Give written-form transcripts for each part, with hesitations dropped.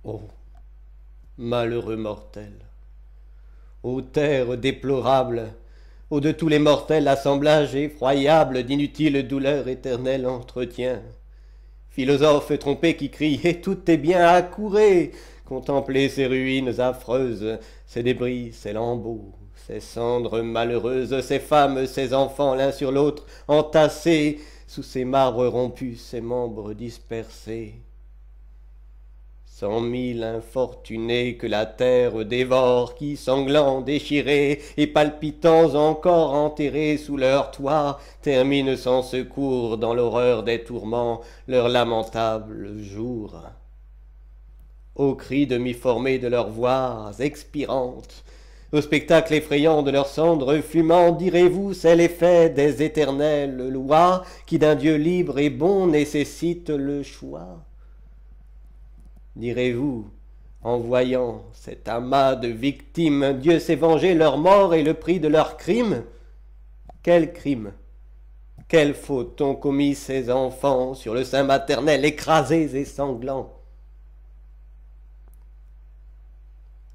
Ô malheureux mortel, ô terre déplorable, ô de tous les mortels assemblage effroyable d'inutiles douleurs éternelles entretient, philosophe trompé qui criait tout est bien, accourez, contemplez ces ruines affreuses, ces débris, ces lambeaux, ces cendres malheureuses, ces femmes, ces enfants l'un sur l'autre entassés, sous ces marbres rompus, ces membres dispersés. 100 000 infortunés que la terre dévore, qui, sanglants, déchirés et palpitants encore enterrés sous leur toit, terminent sans secours dans l'horreur des tourments leur lamentable jour. Aux cris demi-formés de leurs voix expirantes, au spectacle effrayant de leurs cendres fumantes, direz-vous, c'est l'effet des éternelles lois qui d'un Dieu libre et bon nécessite le choix? Direz-vous, en voyant cet amas de victimes, Dieu s'est vengé leur mort et le prix de leurs crimes? Quel crime, quelle faute ont commis ces enfants sur le sein maternel écrasés et sanglants?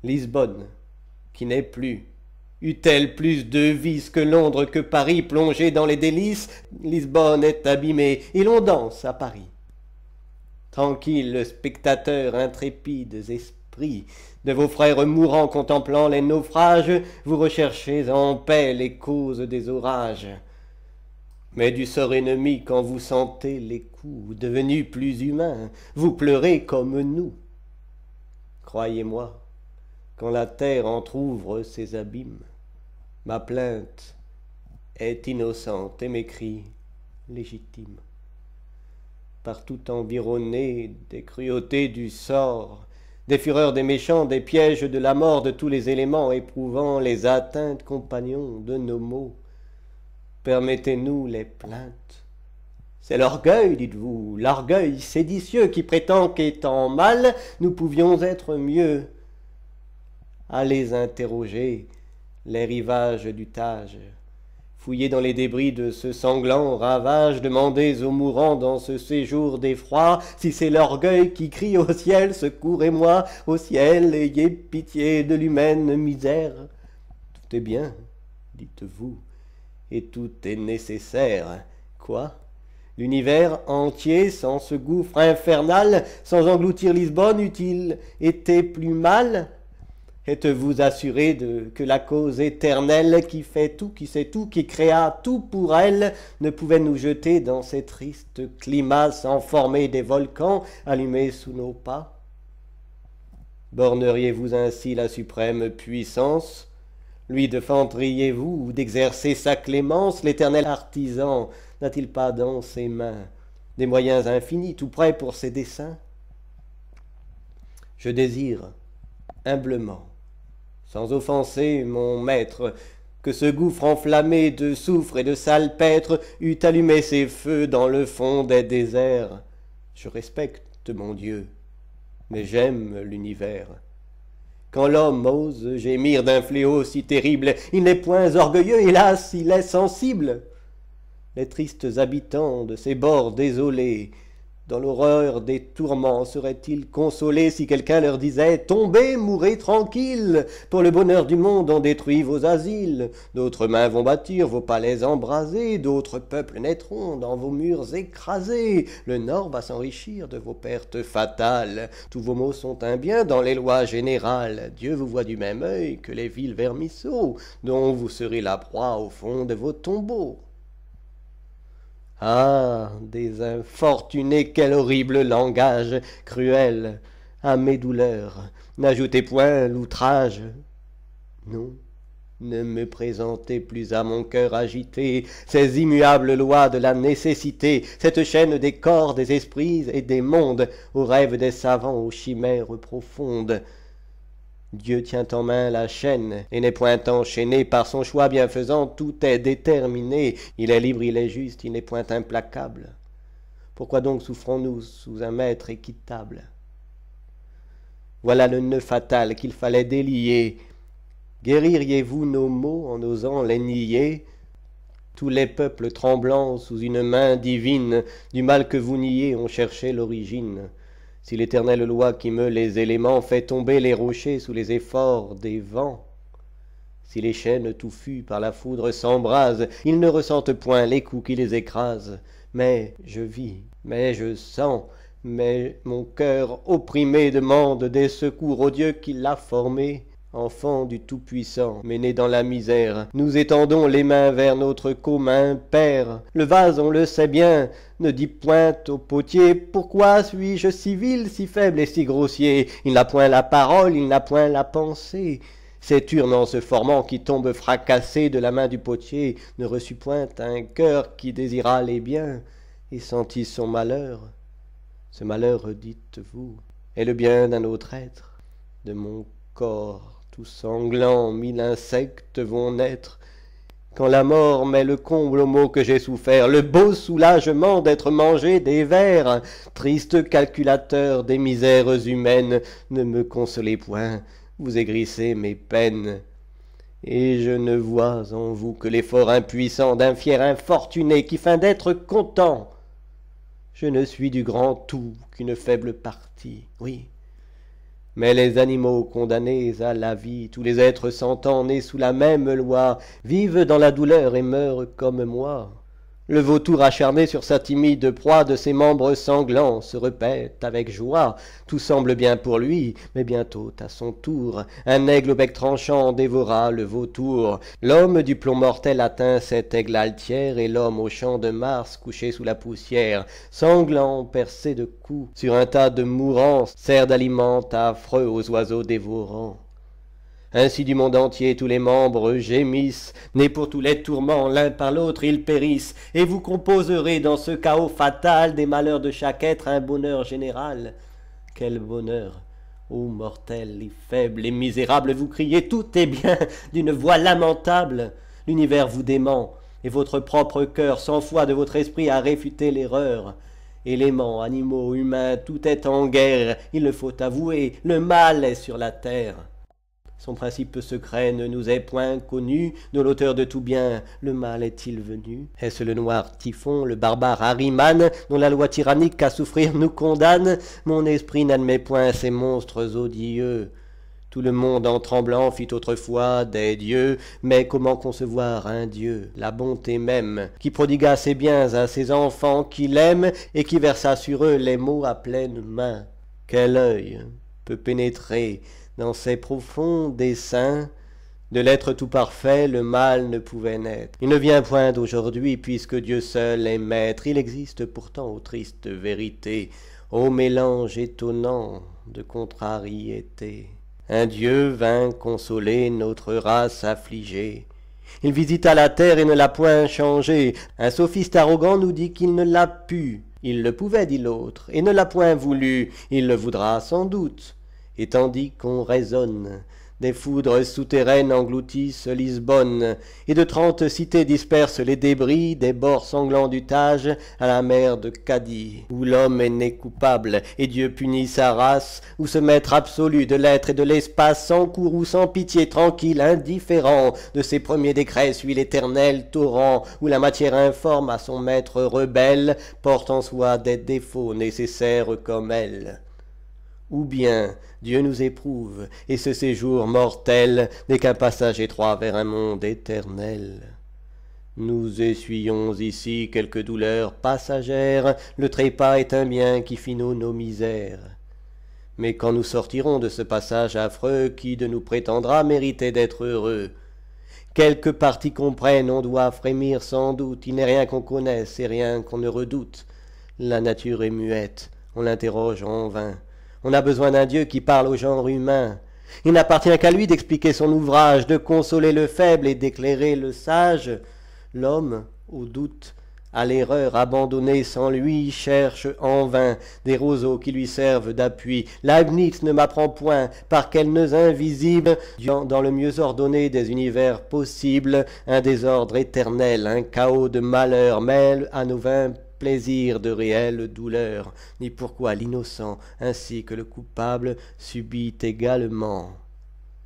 Lisbonne, qui n'est plus, eut-elle plus de vices que Londres, que Paris plongé dans les délices? Lisbonne est abîmée et l'on danse à Paris. Tranquilles spectateurs, intrépides esprits, de vos frères mourants contemplant les naufrages, vous recherchez en paix les causes des orages. Mais du sort ennemi, quand vous sentez les coups, devenus plus humains, vous pleurez comme nous. Croyez-moi, quand la terre entr'ouvre ses abîmes, ma plainte est innocente et mes cris légitimes. Partout environné des cruautés du sort, des fureurs des méchants, des pièges de la mort, de tous les éléments éprouvant les atteintes, compagnons de nos maux, permettez-nous les plaintes. C'est l'orgueil, dites-vous, l'orgueil séditieux qui prétend qu'étant mal, nous pouvions être mieux. Allez interroger les rivages du Tage, fouillez dans les débris de ce sanglant ravage, demandez aux mourants dans ce séjour d'effroi si c'est l'orgueil qui crie au ciel, secourez-moi, au ciel, ayez pitié de l'humaine misère. Tout est bien, dites-vous, et tout est nécessaire. Quoi? L'univers entier, sans ce gouffre infernal, sans engloutir Lisbonne, eût-il été plus mal? Êtes-vous assuré que la cause éternelle qui fait tout, qui sait tout, qui créa tout pour elle, ne pouvait nous jeter dans ces tristes climats sans former des volcans allumés sous nos pas? Borneriez-vous ainsi la suprême puissance? Lui défendriez-vous ou d'exercer sa clémence? L'éternel artisan n'a-t-il pas dans ses mains des moyens infinis, tout prêts pour ses desseins? Je désire humblement, sans offenser mon maître, que ce gouffre enflammé de soufre et de salpêtre eût allumé ses feux dans le fond des déserts. Je respecte mon Dieu, mais j'aime l'univers. Quand l'homme ose gémir d'un fléau si terrible, il n'est point orgueilleux, hélas, il est sensible. Les tristes habitants de ces bords désolés, dans l'horreur des tourments, seraient-ils consolés si quelqu'un leur disait « Tombez, mourrez tranquille, pour le bonheur du monde on détruit vos asiles, d'autres mains vont bâtir vos palais embrasés, d'autres peuples naîtront dans vos murs écrasés, le Nord va s'enrichir de vos pertes fatales, tous vos maux sont un bien dans les lois générales, Dieu vous voit du même œil que les vils vermisseaux, dont vous serez la proie au fond de vos tombeaux. » Ah, des infortunés, quel horrible langage, cruel, à mes douleurs, n'ajoutez point l'outrage. Non, ne me présentez plus à mon cœur agité ces immuables lois de la nécessité, cette chaîne des corps, des esprits et des mondes, aux rêves des savants, aux chimères profondes. Dieu tient en main la chaîne, et n'est point enchaîné par son choix bienfaisant, tout est déterminé, il est libre, il est juste, il n'est point implacable. Pourquoi donc souffrons-nous sous un maître équitable? Voilà le nœud fatal qu'il fallait délier. Guéririez-vous nos maux en osant les nier? Tous les peuples tremblants sous une main divine, du mal que vous niez ont cherché l'origine. si l'éternelle loi qui meut les éléments fait tomber les rochers sous les efforts des vents, si les chênes touffus par la foudre s'embrasent, ils ne ressentent point les coups qui les écrasent. Mais je vis, mais je sens, mais mon cœur opprimé demande des secours au Dieu qui l'a formé. Enfant du Tout-Puissant, mais né dans la misère, nous étendons les mains vers notre commun Père. Le vase, on le sait bien, ne dit point au potier, pourquoi suis-je si vil, si faible et si grossier? Il n'a point la parole, il n'a point la pensée. Cette urne en se formant qui tombe fracassée de la main du potier ne reçut point un cœur qui désira les biens et sentit son malheur. Ce malheur, dites-vous, est le bien d'un autre être. De mon corps tout sanglant, 1000 insectes vont naître. Quand la mort met le comble au mot que j'ai souffert, le beau soulagement d'être mangé des vers, triste calculateur des misères humaines, ne me consolez point, vous aigrissez mes peines. Et je ne vois en vous que l'effort impuissant d'un fier infortuné qui feint d'être content. Je ne suis du grand tout qu'une faible partie, oui. Mais les animaux condamnés à la vie, tous les êtres sentants nés sous la même loi, vivent dans la douleur et meurent comme moi. Le vautour acharné sur sa timide proie de ses membres sanglants se répète avec joie. Tout semble bien pour lui, mais bientôt à son tour, un aigle au bec tranchant dévora le vautour. L'homme du plomb mortel atteint cet aigle altière, et l'homme au champ de Mars couché sous la poussière, sanglant, percé de coups, sur un tas de mourants, sert d'aliment affreux aux oiseaux dévorants. Ainsi du monde entier tous les membres gémissent, nés pour tous les tourments, l'un par l'autre ils périssent, et vous composerez dans ce chaos fatal des malheurs de chaque être un bonheur général. Quel bonheur, ô mortels, les faibles, les misérables, vous criez tout est bien d'une voix lamentable. L'univers vous dément, et votre propre cœur s'enfoie de votre esprit à réfuter l'erreur. Éléments, animaux, humains, tout est en guerre, il le faut avouer, le mal est sur la terre. Son principe secret ne nous est point connu, de l'auteur de tout bien, le mal est-il venu? Est-ce le noir Typhon, le barbare Ahriman, dont la loi tyrannique à souffrir nous condamne? Mon esprit n'admet point ces monstres odieux. Tout le monde en tremblant fit autrefois des dieux, mais comment concevoir un Dieu, la bonté même, qui prodigua ses biens à ses enfants qui l'aiment, et qui versa sur eux les maux à pleine main? Quel œil peut pénétrer dans ses profonds desseins? De l'être tout parfait, le mal ne pouvait naître. Il ne vient point d'aujourd'hui, puisque Dieu seul est maître. Il existe pourtant, ô triste vérité, ô mélange étonnant de contrariétés. Un Dieu vint consoler notre race affligée. Il visita la terre et ne l'a point changée. Un sophiste arrogant nous dit qu'il ne l'a pu. Il le pouvait, dit l'autre, et ne l'a point voulu. Il le voudra sans doute. Et tandis qu'on raisonne, des foudres souterraines engloutissent Lisbonne, et de 30 cités dispersent les débris des bords sanglants du Tage à la mer de Cadiz, où l'homme est né coupable, et Dieu punit sa race, où ce maître absolu de l'être et de l'espace, sans courroux, sans pitié, tranquille, indifférent, de ses premiers décrets suit l'éternel torrent, où la matière informe à son maître rebelle, porte en soi des défauts nécessaires comme elle. Ou bien Dieu nous éprouve, et ce séjour mortel n'est qu'un passage étroit vers un monde éternel. Nous essuyons ici quelques douleurs passagères, le trépas est un bien qui finot nos misères. Mais quand nous sortirons de ce passage affreux, qui de nous prétendra mériter d'être heureux? Quelque partie qu'on prenne, on doit frémir sans doute, il n'est rien qu'on connaisse et rien qu'on ne redoute. La nature est muette, on l'interroge en vain. On a besoin d'un Dieu qui parle au genre humain. Il n'appartient qu'à lui d'expliquer son ouvrage, de consoler le faible et d'éclairer le sage. L'homme, au doute, à l'erreur abandonné sans lui, cherche en vain des roseaux qui lui servent d'appui. Leibniz ne m'apprend point par quels nœuds invisibles, dans le mieux ordonné des univers possibles, un désordre éternel, un chaos de malheur mêle à nos vains plaisir de réelle douleur, ni pourquoi l'innocent ainsi que le coupable subit également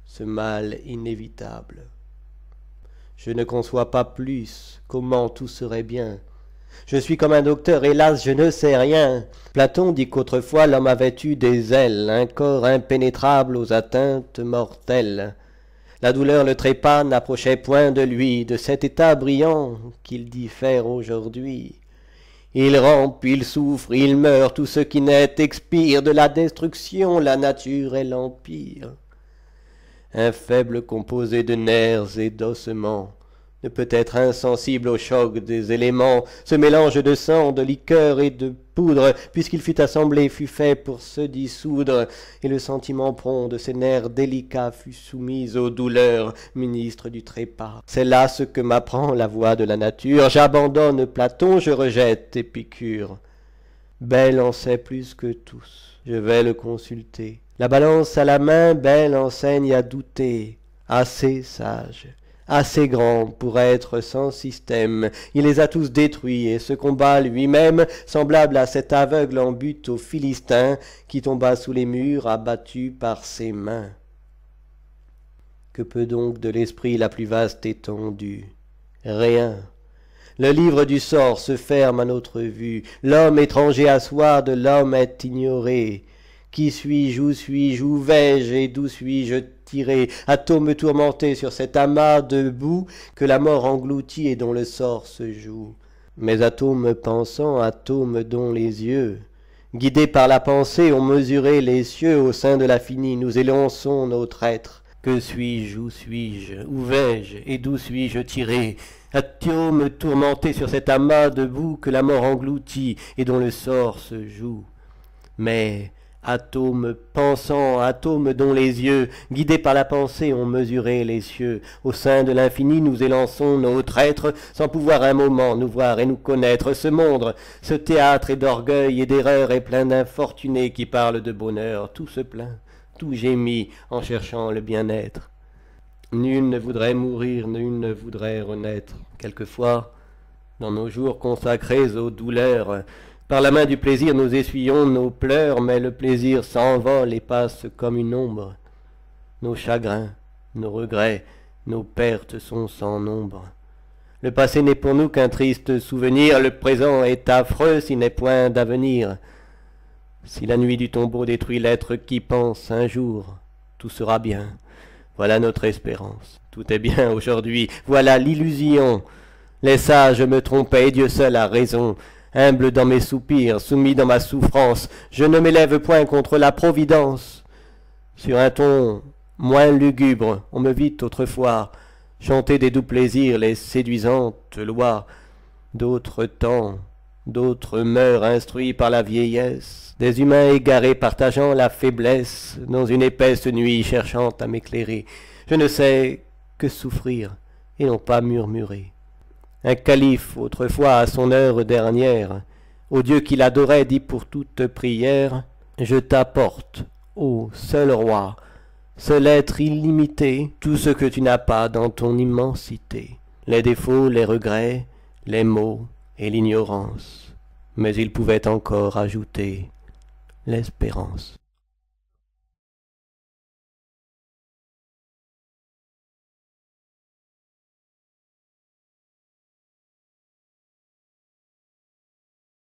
ce mal inévitable. Je ne conçois pas plus comment tout serait bien, Je suis comme un docteur, hélas, je ne sais rien. Platon dit qu'autrefois l'homme avait eu des ailes, un corps impénétrable aux atteintes mortelles. La douleur le trépas, n'approchait point de lui, de cet état brillant qu'il diffère aujourd'hui. Il rampe, il souffre, il meurt, tout ce qui naît expire, de la destruction la nature est l'empire. Un faible composé de nerfs et d'ossements ne peut être insensible au choc des éléments. Ce mélange de sang, de liqueur et de poudre, puisqu'il fut assemblé, fut fait pour se dissoudre, et le sentiment prompt de ces nerfs délicats fut soumis aux douleurs, ministre du trépas. C'est là ce que m'apprend la voix de la nature. J'abandonne Platon, je rejette Épicure. Belle en sait plus que tous, je vais le consulter. La balance à la main, Belle enseigne à douter, assez sage, assez grand pour être sans système. Il les a tous détruits, et ce combat lui-même, semblable à cet aveugle en butte aux Philistins, qui tomba sous les murs, abattu par ses mains. Que peut donc de l'esprit la plus vaste étendue? Rien. Le livre du sort se ferme à notre vue. L'homme étranger à soi de l'homme est ignoré. Qui suis-je, où vais-je, et d'où suis-je tiré? Atome tourmenté sur cet amas de boue que la mort engloutit et dont le sort se joue. Mais atomes pensants, atomes dont les yeux, guidés par la pensée, ont mesuré les cieux. Au sein de l'infini, nous élançons notre être. Que suis-je, où vais-je, et d'où suis-je tiré? Atomes tourmenté sur cet amas de boue que la mort engloutit et dont le sort se joue. Mais atomes pensants, atomes dont les yeux, guidés par la pensée, ont mesuré les cieux. Au sein de l'infini, nous élançons notre être, sans pouvoir un moment nous voir et nous connaître. Ce monde, ce théâtre est d'orgueil et d'erreur, est plein d'infortunés qui parlent de bonheur. Tout se plaint, tout gémit en cherchant le bien-être. Nul ne voudrait mourir, nul ne voudrait renaître. Quelquefois, dans nos jours consacrés aux douleurs, par la main du plaisir nous essuyons nos pleurs, mais le plaisir s'envole et passe comme une ombre. Nos chagrins, nos regrets, nos pertes sont sans nombre. Le passé n'est pour nous qu'un triste souvenir, le présent est affreux s'il n'est point d'avenir. Si la nuit du tombeau détruit l'être qui pense un jour, tout sera bien. Voilà notre espérance. Tout est bien aujourd'hui, voilà l'illusion. Les sages me trompaient et Dieu seul a raison. Humble dans mes soupirs, soumis dans ma souffrance, je ne m'élève point contre la providence. Sur un ton moins lugubre, on me vit autrefois chanter des doux plaisirs les séduisantes lois. D'autres temps, d'autres mœurs instruits par la vieillesse, des humains égarés partageant la faiblesse, dans une épaisse nuit cherchant à m'éclairer. Je ne sais que souffrir et non pas murmurer. Un calife, autrefois à son heure dernière, au Dieu qu'il adorait dit pour toute prière, « Je t'apporte, ô seul roi, seul être illimité, tout ce que tu n'as pas dans ton immensité, les défauts, les regrets, les maux et l'ignorance. » Mais il pouvait encore ajouter l'espérance.